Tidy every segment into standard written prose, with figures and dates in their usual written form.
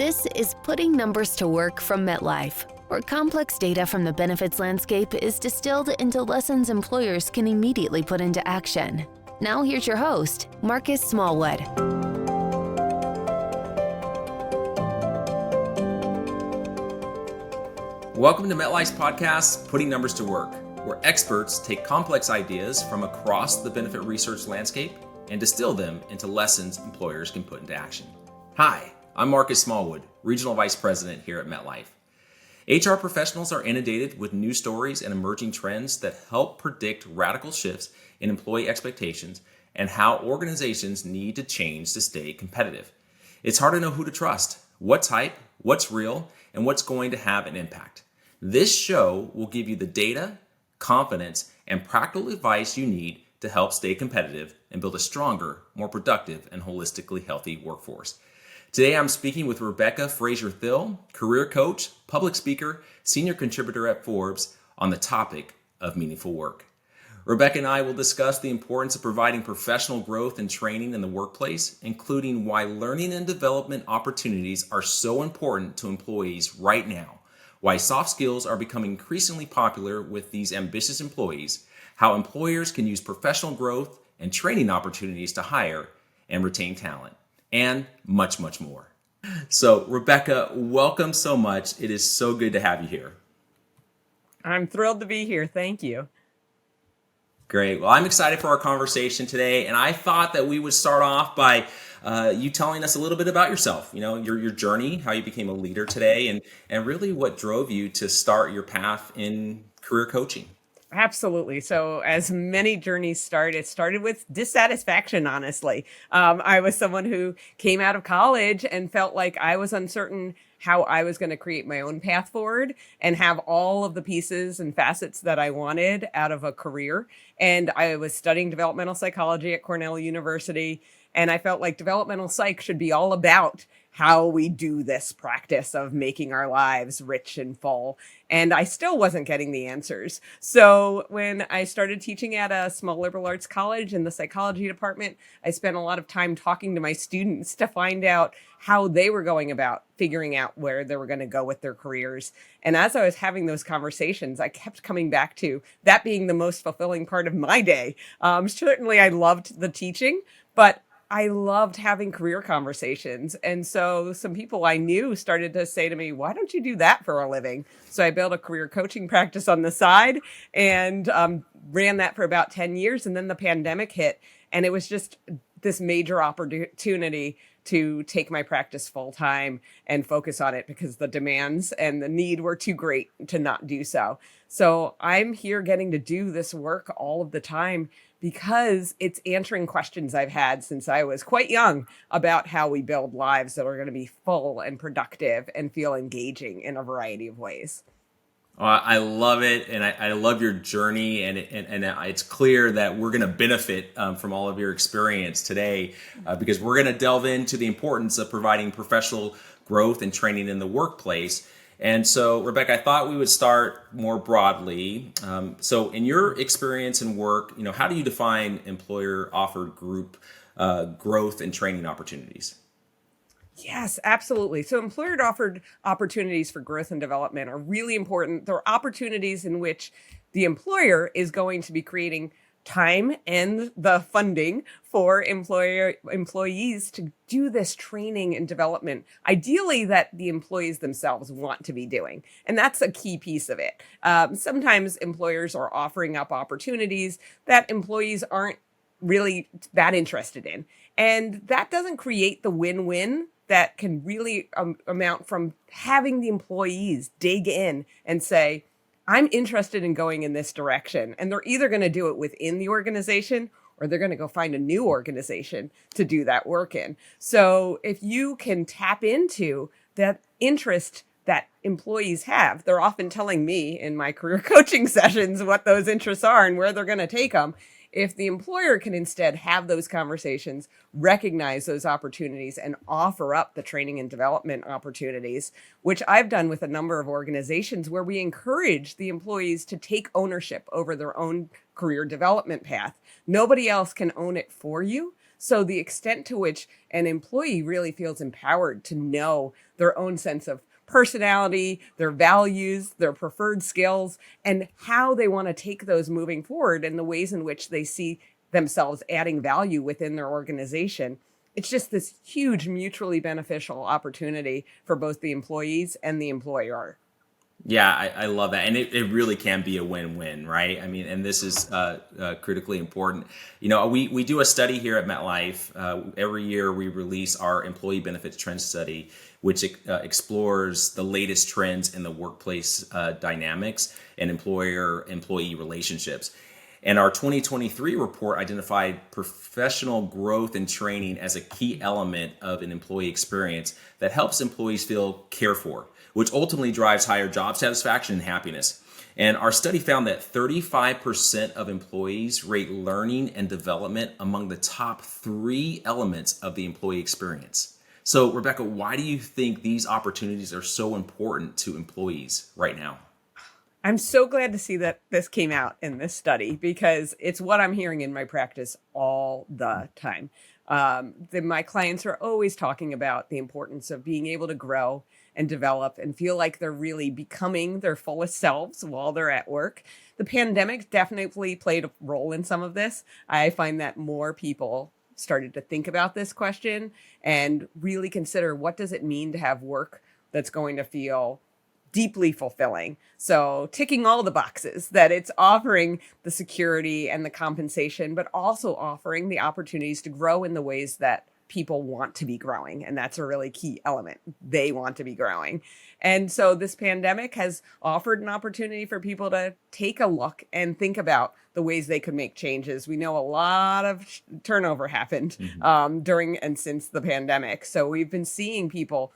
This is Putting Numbers to Work from MetLife, where complex data from the benefits landscape is distilled into lessons employers can immediately put into action. Now here's your host, Marquis Smallwood. Welcome to MetLife's podcast, Putting Numbers to Work, where experts take complex ideas from across the benefit research landscape and distill them into lessons employers can put into action. Hi, I'm Marquis Smallwood, Regional Vice President here at MetLife. HR professionals are inundated with news stories and emerging trends that help predict radical shifts in employee expectations and how organizations need to change to stay competitive. It's hard to know who to trust, what's hype, what's real, and what's going to have an impact. This show will give you the data, confidence, and practical advice you need to help stay competitive and build a stronger, more productive, and holistically healthy workforce. Today, I'm speaking with Rebecca Fraser-Thill, career coach, public speaker, senior contributor at Forbes, on the topic of meaningful work. Rebecca and I will discuss the importance of providing professional growth and training in the workplace, including why learning and development opportunities are so important to employees right now, why soft skills are becoming increasingly popular with these ambitious employees, how employers can use professional growth and training opportunities to hire and retain talent, and much, much more. So, Rebecca, welcome so much. It is so good to have you here. I'm thrilled to be here. Thank you. Great. Well, I'm excited for our conversation today, and I thought that we would start off by you telling us a little bit about yourself, your journey, how you became a leader today, and really what drove you to start your path in career coaching. Absolutely. So as many journeys start, it started with dissatisfaction, honestly. I was someone who came out of college and felt like I was uncertain how I was going to create my own path forward and have all of the pieces and facets that I wanted out of a career. And I was studying developmental psychology at Cornell University. And I felt like developmental psych should be all about how we do this practice of making our lives rich and full. And I still wasn't getting the answers. So when I started teaching at a small liberal arts college in the psychology department, I spent a lot of time talking to my students to find out how they were going about figuring out where they were going to go with their careers. And as I was having those conversations, I kept coming back to that being the most fulfilling part of my day. Certainly, I loved the teaching, but I loved having career conversations. And so some people I knew started to say to me, why don't you do that for a living? So I built a career coaching practice on the side and ran that for about 10 years. And then the pandemic hit. And it was just this major opportunity to take my practice full time and focus on it because the demands and the need were too great to not do so. So I'm here getting to do this work all of the time because it's answering questions I've had since I was quite young about how we build lives that are going to be full and productive and feel engaging in a variety of ways. I love it, and I love your journey, and it's clear that we're going to benefit from all of your experience today because we're going to delve into the importance of providing professional growth and training in the workplace. And so, Rebecca, I thought we would start more broadly. So in your experience in work, how do you define employer-offered group growth and training opportunities? Yes, absolutely. So employer-offered opportunities for growth and development are really important. They're opportunities in which the employer is going to be creating time and the funding for employees to do this training and development, ideally that the employees themselves want to be doing. And that's a key piece of it. Sometimes employers are offering up opportunities that employees aren't really that interested in. And that doesn't create the win-win that can really amount from having the employees dig in and say, I'm interested in going in this direction. And they're either going to do it within the organization or they're going to go find a new organization to do that work in. So if you can tap into that interest that employees have, they're often telling me in my career coaching sessions what those interests are and where they're going to take them. If the employer can instead have those conversations, recognize those opportunities, and offer up the training and development opportunities, which I've done with a number of organizations where we encourage the employees to take ownership over their own career development path. Nobody else can own it for you. So the extent to which an employee really feels empowered to know their own sense of personality, their values, their preferred skills, and how they want to take those moving forward and the ways in which they see themselves adding value within their organization. It's just this huge mutually beneficial opportunity for both the employees and the employer. Yeah, I love that. And it really can be a win-win, right? I mean, and this is critically important. We do a study here at MetLife. Every year we release our employee benefits trend study, which explores the latest trends in the workplace dynamics and employer-employee relationships. And our 2023 report identified professional growth and training as a key element of an employee experience that helps employees feel cared for, which ultimately drives higher job satisfaction and happiness. And our study found that 35% of employees rate learning and development among the top 3 elements of the employee experience. So, Rebecca, why do you think these opportunities are so important to employees right now? I'm so glad to see that this came out in this study because it's what I'm hearing in my practice all the time. My clients are always talking about the importance of being able to grow and develop and feel like they're really becoming their fullest selves while they're at work. The pandemic definitely played a role in some of this. I find that more people started to think about this question and really consider, what does it mean to have work that's going to feel deeply fulfilling? So ticking all the boxes, that it's offering the security and the compensation, but also offering the opportunities to grow in the ways that people want to be growing. And that's a really key element. They want to be growing. And so this pandemic has offered an opportunity for people to take a look and think about the ways they could make changes. We know a lot of turnover happened during and since the pandemic. So we've been seeing people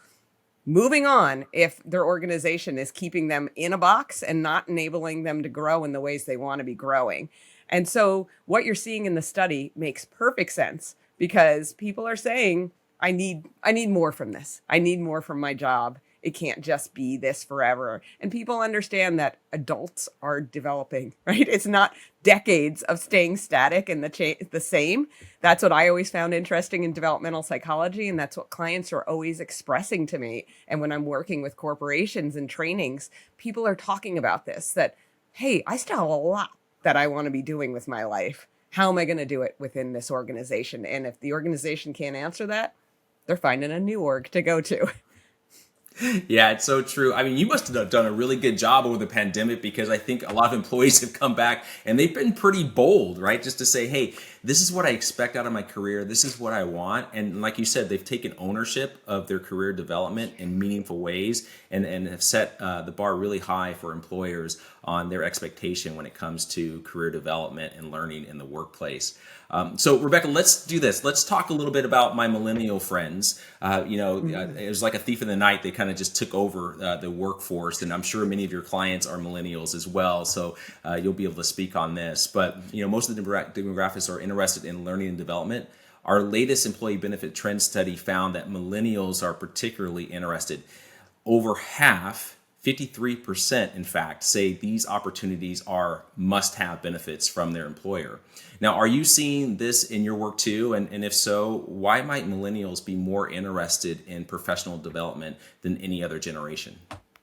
moving on if their organization is keeping them in a box and not enabling them to grow in the ways they want to be growing. And so what you're seeing in the study makes perfect sense because people are saying, I need more from this. I need more from my job. It can't just be this forever. And people understand that adults are developing, right? It's not decades of staying static and the same. That's what I always found interesting in developmental psychology. And that's what clients are always expressing to me. And when I'm working with corporations and trainings, people are talking about this, that, hey, I still have a lot that I want to be doing with my life. How am I going to do it within this organization? And if the organization can't answer that, they're finding a new org to go to. Yeah, it's so true. I mean, you must have done a really good job over the pandemic because I think a lot of employees have come back and they've been pretty bold, right? Just to say, hey, this is what I expect out of my career. This is what I want. And like you said, they've taken ownership of their career development in meaningful ways and have set the bar really high for employers on their expectation when it comes to career development and learning in the workplace. So, Rebecca, let's do this. Let's talk a little bit about my millennial friends. It was like a thief in the night. They kind of just took over the workforce. And I'm sure many of your clients are millennials as well. So you'll be able to speak on this. But, most of the demographics are interested in learning and development. Our latest employee benefit trend study found that millennials are particularly interested. Over half, 53%, in fact, say these opportunities are must-have benefits from their employer. Now, are you seeing this in your work too? And if so, why might millennials be more interested in professional development than any other generation?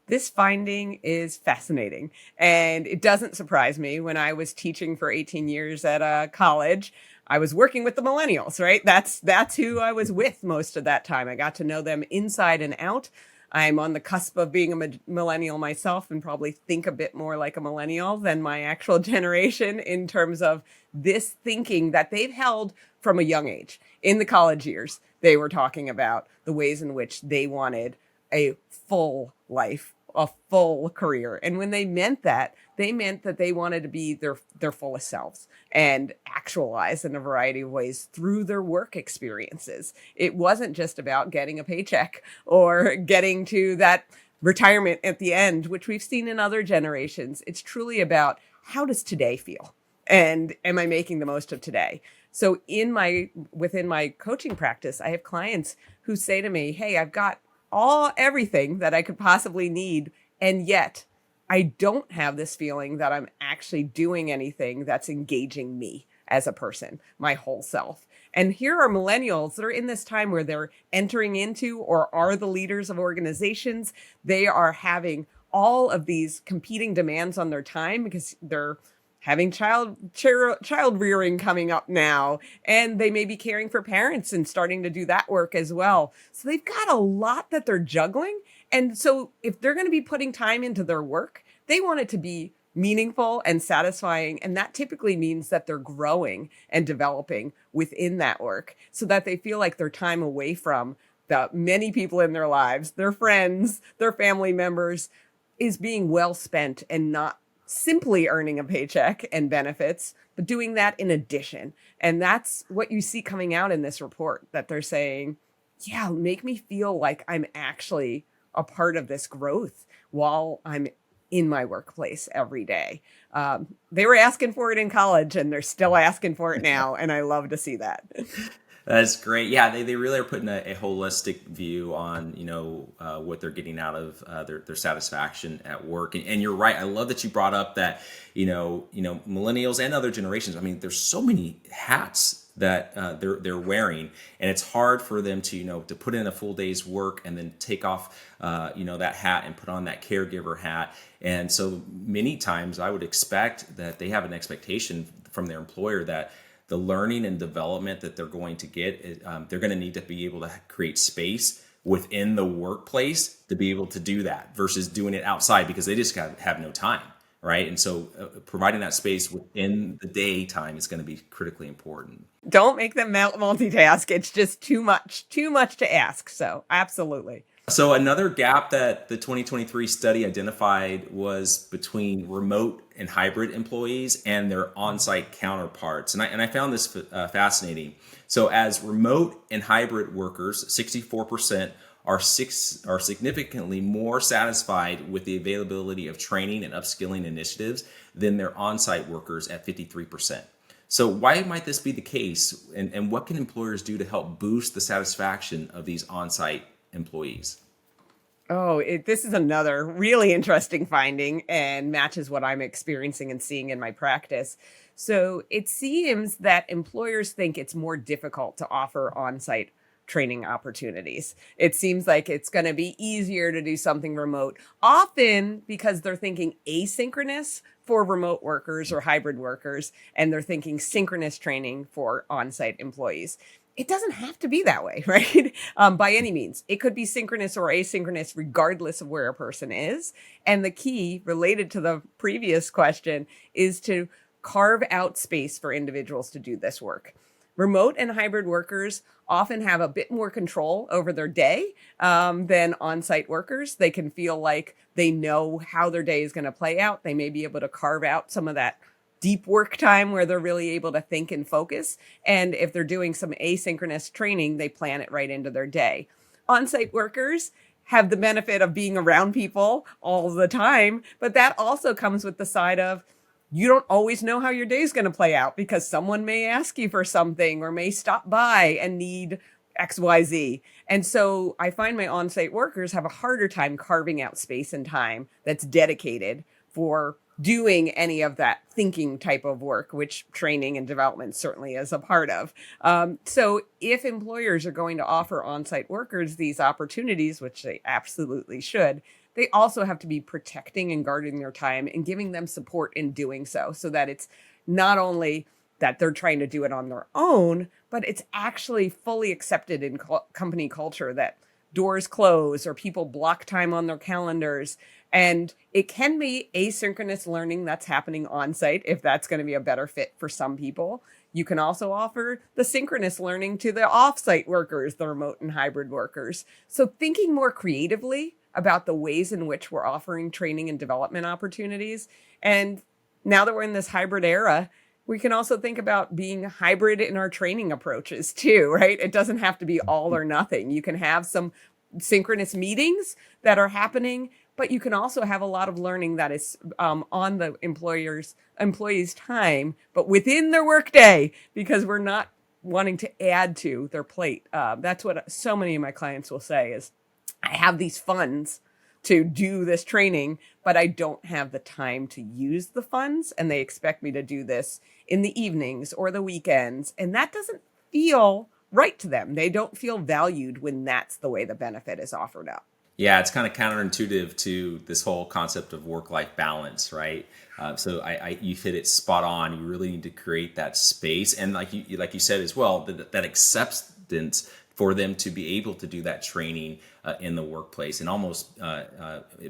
This finding is fascinating, and it doesn't surprise me. When I was teaching for 18 years at a college, I was working with the millennials, right? That's who I was with most of that time. I got to know them inside and out. I'm on the cusp of being a millennial myself and probably think a bit more like a millennial than my actual generation in terms of this thinking that they've held from a young age. In the college years, they were talking about the ways in which they wanted a full life, a full career. And when they meant that they wanted to be their fullest selves and actualize in a variety of ways through their work experiences. It wasn't just about getting a paycheck or getting to that retirement at the end, which we've seen in other generations. It's truly about, how does today feel? And am I making the most of today? So within my coaching practice, I have clients who say to me, hey, I've got everything that I could possibly need, and yet I don't have this feeling that I'm actually doing anything that's engaging me as a person, my whole self. And here are millennials that are in this time where they're entering into or are the leaders of organizations. They are having all of these competing demands on their time because they're having child rearing coming up now, and they may be caring for parents and starting to do that work as well. So they've got a lot that they're juggling. And so if they're going to be putting time into their work, they want it to be meaningful and satisfying. And that typically means that they're growing and developing within that work so that they feel like their time away from the many people in their lives, their friends, their family members, is being well spent and not simply earning a paycheck and benefits, but doing that in addition. And that's what you see coming out in this report, that they're saying, yeah, make me feel like I'm actually a part of this growth while I'm in my workplace every day. They were asking for it in college and they're still asking for it now. And I love to see that. That's great. Yeah, they really are putting a holistic view on, what they're getting out of their satisfaction at work. And you're right. I love that you brought up that, millennials and other generations. I mean, there's so many hats that they're wearing, and it's hard for them to put in a full day's work and then take off that hat and put on that caregiver hat. And so many times I would expect that they have an expectation from their employer that the learning and development that they're going to get, they're going to need to be able to create space within the workplace to be able to do that versus doing it outside because they just have no time, right? And so providing that space within the daytime is going to be critically important. Don't make them multitask. It's just too much to ask. So absolutely. So another gap that the 2023 study identified was between remote and hybrid employees and their on-site counterparts. And I found this fascinating. So as remote and hybrid workers, 64% are significantly more satisfied with the availability of training and upskilling initiatives than their on-site workers at 53%. So why might this be the case? And what can employers do to help boost the satisfaction of these on-site employees? This is another really interesting finding and matches what I'm experiencing and seeing in my practice. So it seems that employers think it's more difficult to offer on-site training opportunities. It seems like it's going to be easier to do something remote, often because they're thinking asynchronous for remote workers or hybrid workers, and they're thinking synchronous training for on-site employees. It doesn't have to be that way, right? By any means. It could be synchronous or asynchronous, regardless of where a person is. And the key, related to the previous question, is to carve out space for individuals to do this work. Remote and hybrid workers often have a bit more control over their day than on-site workers. They can feel like they know how their day is going to play out. They may be able to carve out some of that deep work time where they're really able to think and focus. And if they're doing some asynchronous training, they plan it right into their day. On-site workers have the benefit of being around people all the time, but that also comes with the side of you don't always know how your day is going to play out because someone may ask you for something or may stop by and need XYZ. And so I find my on-site workers have a harder time carving out space and time that's dedicated for doing any of that thinking type of work, which training and development certainly is a part of. So if employers are going to offer on-site workers these opportunities, which they absolutely should, they also have to be protecting and guarding their time and giving them support in doing so that it's not only that they're trying to do it on their own, but it's actually fully accepted in company culture that doors close or people block time on their calendars. And it can be asynchronous learning that's happening on site if that's going to be a better fit for some people. You can also offer the synchronous learning to the off-site workers, the remote and hybrid workers. So thinking more creatively about the ways in which we're offering training and development opportunities. And now that we're in this hybrid era, we can also think about being hybrid in our training approaches too, right? It doesn't have to be all or nothing. You can have some synchronous meetings that are happening, but you can also have a lot of learning that is on the employees' time, but within their workday, because we're not wanting to add to their plate. That's what so many of my clients will say is, I have these funds to do this training, but I don't have the time to use the funds, and they expect me to do this in the evenings or the weekends. And that doesn't feel right to them. They don't feel valued when that's the way the benefit is offered up. Yeah, it's kind of counterintuitive to this whole concept of work-life balance, right? So you hit it spot on. You really need to create that space, and like you said as well, that acceptance for them to be able to do that training in the workplace, and almost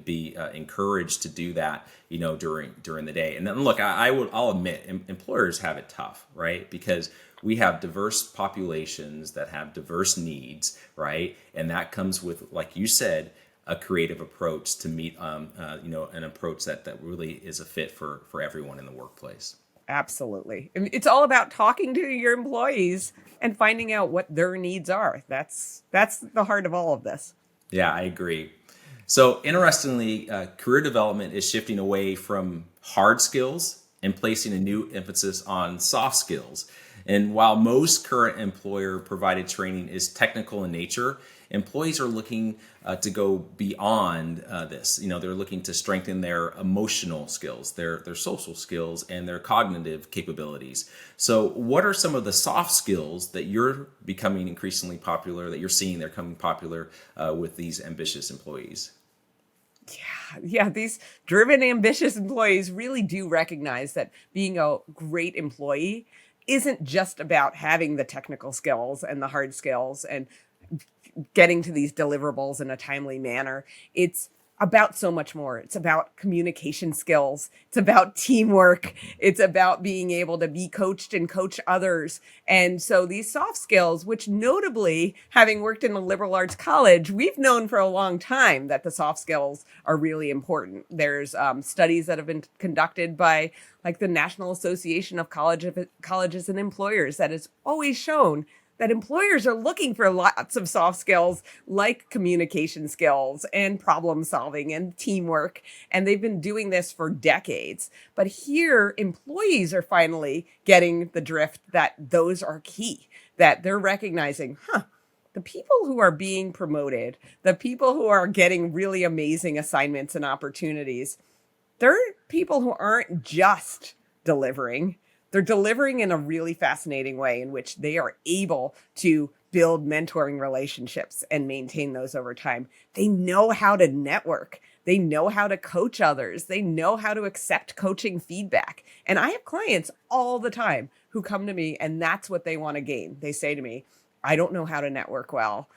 be encouraged to do that, during the day. And then look, I'll admit, employers have it tough, right? Because we have diverse populations that have diverse needs, right? And that comes with, like you said, a creative approach to meet, an approach that really is a fit for everyone in the workplace. Absolutely. And it's all about talking to your employees and finding out what their needs are. That's the heart of all of this. Yeah, I agree. So interestingly, career development is shifting away from hard skills and placing a new emphasis on soft skills. And while most current employer provided training is technical in nature, employees are looking to go beyond this. They're looking to strengthen their emotional skills, their social skills, and their cognitive capabilities. So what are some of the soft skills that you're becoming increasingly popular, that you're seeing they're becoming popular with these ambitious employees? Yeah, these driven, ambitious employees really do recognize that being a great employee isn't just about having the technical skills and the hard skills and getting to these deliverables in a timely manner. It's about so much more. It's about communication skills. It's about teamwork. It's about being able to be coached and coach others. And so these soft skills, which notably, having worked in a liberal arts college, we've known for a long time that the soft skills are really important. There's studies that have been conducted by like the National Association of Colleges and Employers that has always shown that employers are looking for lots of soft skills like communication skills and problem solving and teamwork. And they've been doing this for decades. But here, employees are finally getting the drift that those are key, that they're recognizing, the people who are being promoted, the people who are getting really amazing assignments and opportunities, they're people who aren't just delivering. They're delivering in a really fascinating way in which they are able to build mentoring relationships and maintain those over time. They know how to network. They know how to coach others. They know how to accept coaching feedback. And I have clients all the time who come to me and that's what they want to gain. They say to me, I don't know how to network well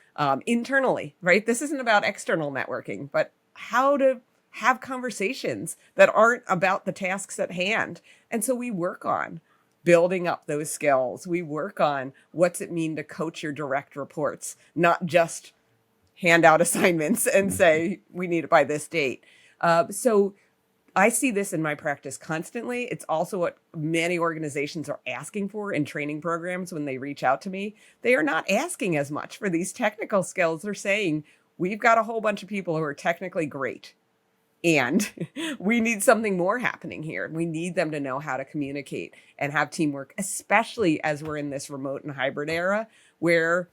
internally, right? This isn't about external networking, but how to have conversations that aren't about the tasks at hand. And so we work on building up those skills. We work on what's it mean to coach your direct reports, not just hand out assignments and say, we need it by this date. So I see this in my practice constantly. It's also what many organizations are asking for in training programs when they reach out to me. They are not asking as much for these technical skills. They're saying, we've got a whole bunch of people who are technically great. And we need something more happening here. We need them to know how to communicate and have teamwork, especially as we're in this remote and hybrid era where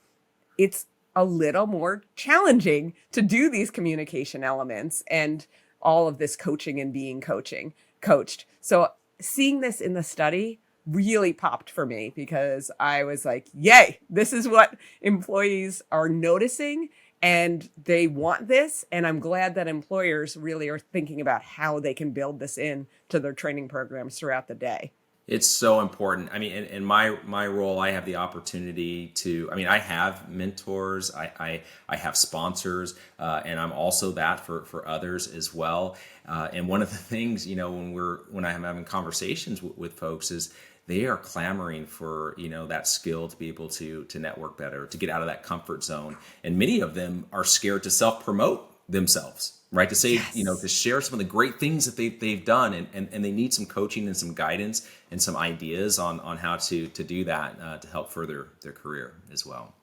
it's a little more challenging to do these communication elements and all of this coaching and being coached. So seeing this in the study really popped for me because I was like, yay, this is what employees are noticing. And they want this. And I'm glad that employers really are thinking about how they can build this in to their training programs throughout the day. It's so important. I mean, in my role, I have the opportunity to, I have mentors, I have sponsors, and I'm also that for others as well. And one of the things, when I'm having conversations with folks is they are clamoring for, that skill to be able to network better, to get out of that comfort zone. And many of them are scared to self-promote themselves, right? To say, Yes. To share some of the great things that they've done. And they need some coaching and some guidance and some ideas on how to do that to help further their career as well.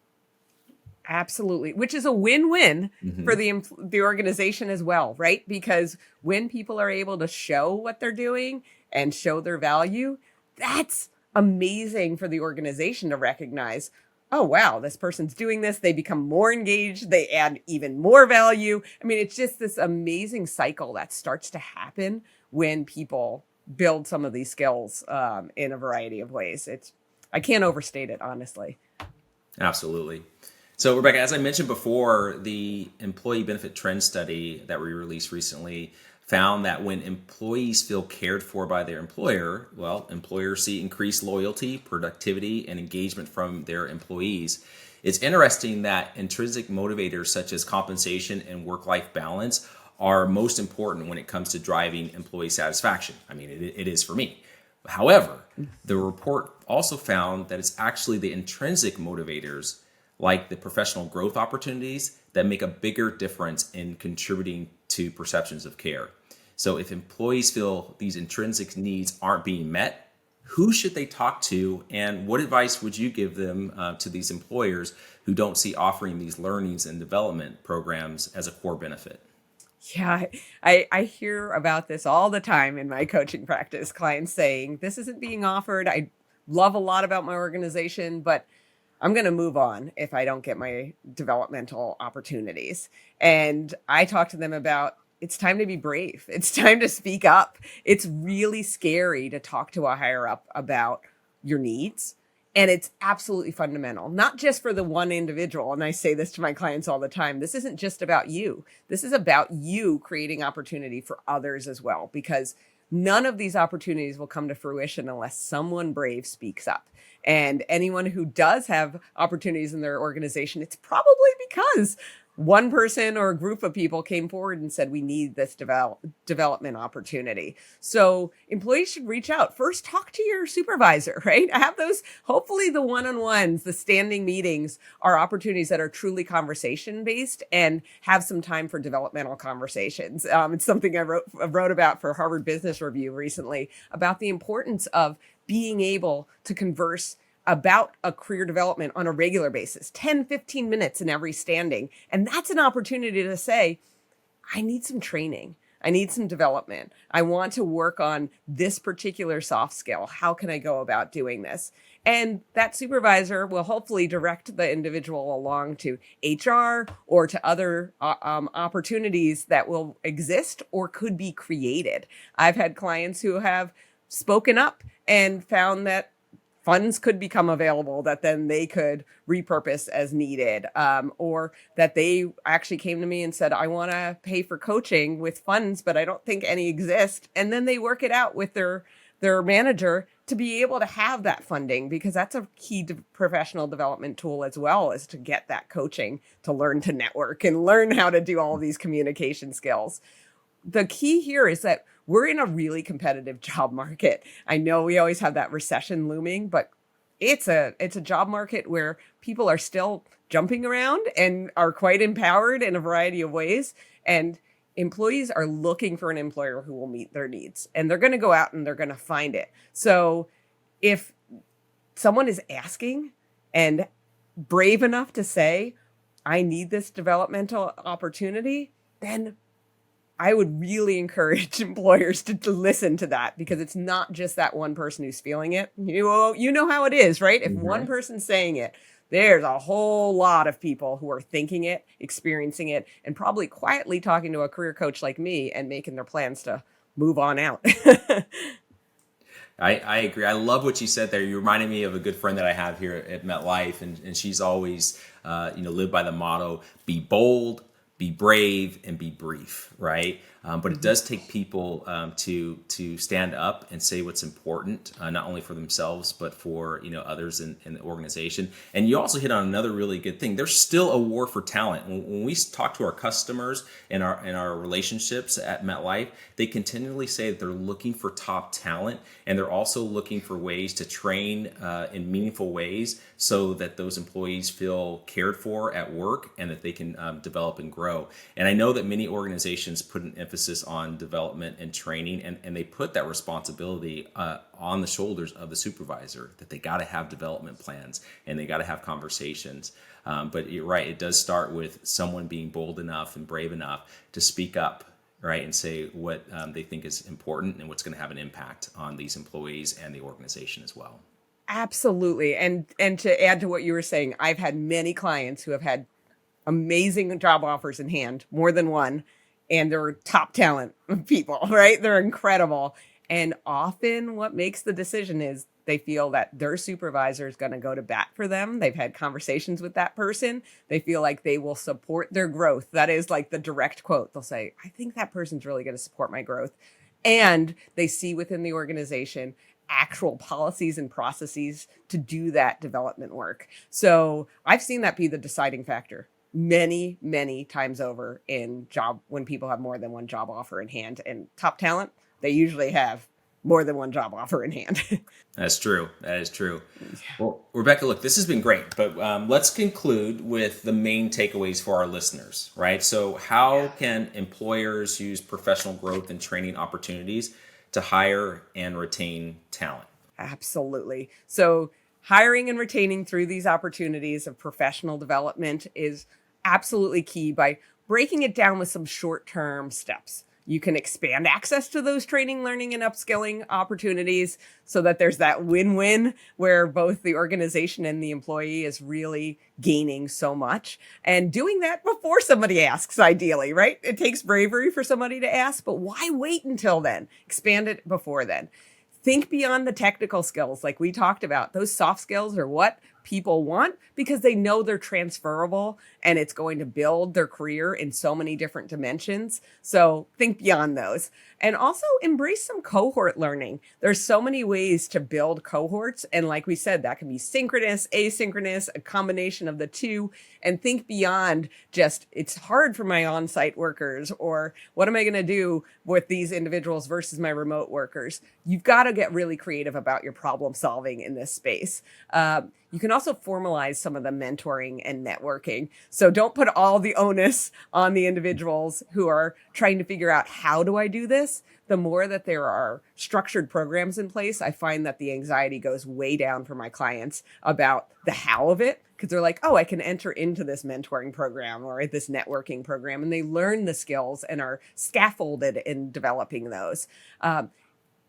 Absolutely. Which is a win-win for the organization as well, right? Because when people are able to show what they're doing and show their value, that's amazing for the organization to recognize. oh, wow, this person's doing this. They become more engaged. They add even more value. I mean, it's just this amazing cycle that starts to happen when people build some of these skills in a variety of ways. I can't overstate it, honestly. Absolutely. So, Rebecca, as I mentioned before, the employee benefit trend study that we released recently found that when employees feel cared for by their employer, well, employers see increased loyalty, productivity, and engagement from their employees. It's interesting that intrinsic motivators such as compensation and work-life balance are most important when it comes to driving employee satisfaction. I mean, it is for me. However, the report also found that it's actually the intrinsic motivators like the professional growth opportunities that make a bigger difference in contributing to perceptions of care. So if employees feel these intrinsic needs aren't being met, who should they talk to, and what advice would you give them to these employers who don't see offering these learnings and development programs as a core benefit? Yeah, I hear about this all the time in my coaching practice. Clients saying, this isn't being offered. I love a lot about my organization, but I'm going to move on if I don't get my developmental opportunities. And I talk to them about, it's time to be brave. It's time to speak up. It's really scary to talk to a higher up about your needs. And it's absolutely fundamental, not just for the one individual. And I say this to my clients all the time. This isn't just about you. This is about you creating opportunity for others as well, because none of these opportunities will come to fruition unless someone brave speaks up. And anyone who does have opportunities in their organization, it's probably because one person or a group of people came forward and said, we need this development opportunity. So employees should reach out. First, talk to your supervisor, right? Have those, hopefully the one-on-ones, the standing meetings are opportunities that are truly conversation-based and have some time for developmental conversations. It's something I wrote about for Harvard Business Review recently about the importance of being able to converse about a career development on a regular basis, 10, 15 minutes in every standing. And that's an opportunity to say, I need some training. I need some development. I want to work on this particular soft skill. How can I go about doing this? And that supervisor will hopefully direct the individual along to HR or to other opportunities that will exist or could be created. I've had clients who have spoken up and found that funds could become available that then they could repurpose as needed, or that they actually came to me and said, I want to pay for coaching with funds, but I don't think any exist. And then they work it out with their manager to be able to have that funding, because that's a key professional development tool as well, is to get that coaching, to learn to network and learn how to do all these communication skills. The key here is that we're in a really competitive job market. I know we always have that recession looming, but it's a job market where people are still jumping around and are quite empowered in a variety of ways. And employees are looking for an employer who will meet their needs, and they're going to go out and they're going to find it. So if someone is asking and brave enough to say, I need this developmental opportunity, then I would really encourage employers to listen to that, because it's not just that one person who's feeling it. You know how it is, right? If one person's saying it, there's a whole lot of people who are thinking it, experiencing it, and probably quietly talking to a career coach like me and making their plans to move on out. I agree. I love what you said there. You reminded me of a good friend that I have here at MetLife, and she's always, lived by the motto, be bold, be brave, and be brief, right? But it does take people to stand up and say what's important, not only for themselves, but for others in the organization. And you also hit on another really good thing. There's still a war for talent. When we talk to our customers and our relationships at MetLife, they continually say that they're looking for top talent, and they're also looking for ways to train in meaningful ways so that those employees feel cared for at work and that they can develop and grow. And I know that many organizations put an emphasis on development and training, and they put that responsibility on the shoulders of the supervisor, that they got to have development plans and they got to have conversations. But you're right, it does start with someone being bold enough and brave enough to speak up, right, and say what they think is important and what's going to have an impact on these employees and the organization as well. Absolutely. And to add to what you were saying, I've had many clients who have had amazing job offers in hand, more than one, and they're top talent people, right? They're incredible. And often what makes the decision is they feel that their supervisor is going to go to bat for them. They've had conversations with that person. They feel like they will support their growth. That is like the direct quote. They'll say, I think that person's really going to support my growth. And they see within the organization actual policies and processes to do that development work. So I've seen that be the deciding factor many, many times over when people have more than one job offer in hand. And top talent, they usually have more than one job offer in hand. That's true. That is true. Well, Rebecca, look, this has been great, but let's conclude with the main takeaways for our listeners, right? So how can employers use professional growth and training opportunities to hire and retain talent? Absolutely. So hiring and retaining through these opportunities of professional development is absolutely key by breaking it down with some short-term steps. You can expand access to those training, learning, and upskilling opportunities so that there's that win-win where both the organization and the employee is really gaining so much. And doing that before somebody asks, ideally, right? It takes bravery for somebody to ask, but why wait until then? Expand it before then. Think beyond the technical skills like we talked about. Those soft skills are what people want because they know they're transferable and it's going to build their career in so many different dimensions. So think beyond those. And also embrace some cohort learning. There's so many ways to build cohorts. And like we said, that can be synchronous, asynchronous, a combination of the two. And think beyond just, it's hard for my on-site workers, or what am I going to do with these individuals versus my remote workers? You've got to get really creative about your problem solving in this space. You can also formalize some of the mentoring and networking. So don't put all the onus on the individuals who are trying to figure out, how do I do this? The more that there are structured programs in place, I find that the anxiety goes way down for my clients about the how of it, because they're like, oh, I can enter into this mentoring program or this networking program, and they learn the skills and are scaffolded in developing those.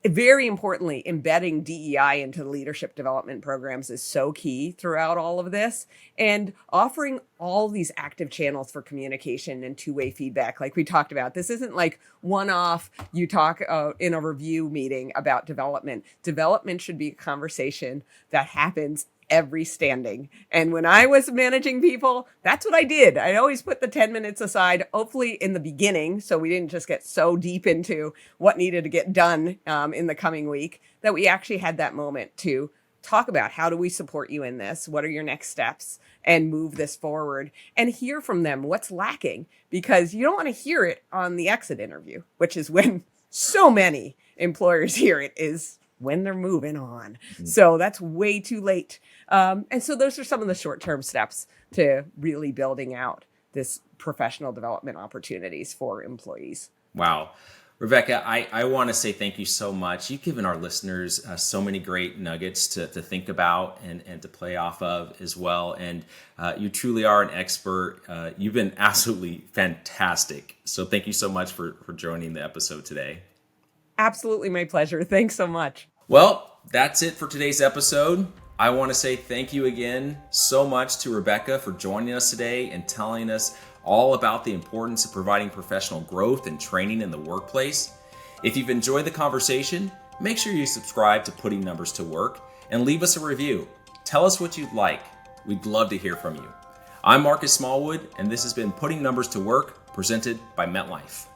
Very importantly, embedding DEI into leadership development programs is so key throughout all of this, and offering all these active channels for communication and two-way feedback. Like we talked about, this isn't like one-off, you talk in a review meeting about development. Development should be a conversation that happens every standing. And when I was managing people, that's what I did. I always put the 10 minutes aside, hopefully in the beginning, so we didn't just get so deep into what needed to get done in the coming week, that we actually had that moment to talk about, how do we support you in this? What are your next steps? And move this forward and hear from them what's lacking, because you don't want to hear it on the exit interview, which is when so many employers hear it, is when they're moving on. Mm-hmm. So that's way too late. And so those are some of the short-term steps to really building out this professional development opportunities for employees. Wow. Rebecca, I want to say thank you so much. You've given our listeners so many great nuggets to think about and to play off of as well. And you truly are an expert. You've been absolutely fantastic. So thank you so much for joining the episode today. Absolutely my pleasure. Thanks so much. Well, that's it for today's episode. I want to say thank you again so much to Rebecca for joining us today and telling us all about the importance of providing professional growth and training in the workplace. If you've enjoyed the conversation, make sure you subscribe to Putting Numbers to Work and leave us a review. Tell us what you'd like. We'd love to hear from you. I'm Marquis Smallwood, and this has been Putting Numbers to Work, presented by MetLife.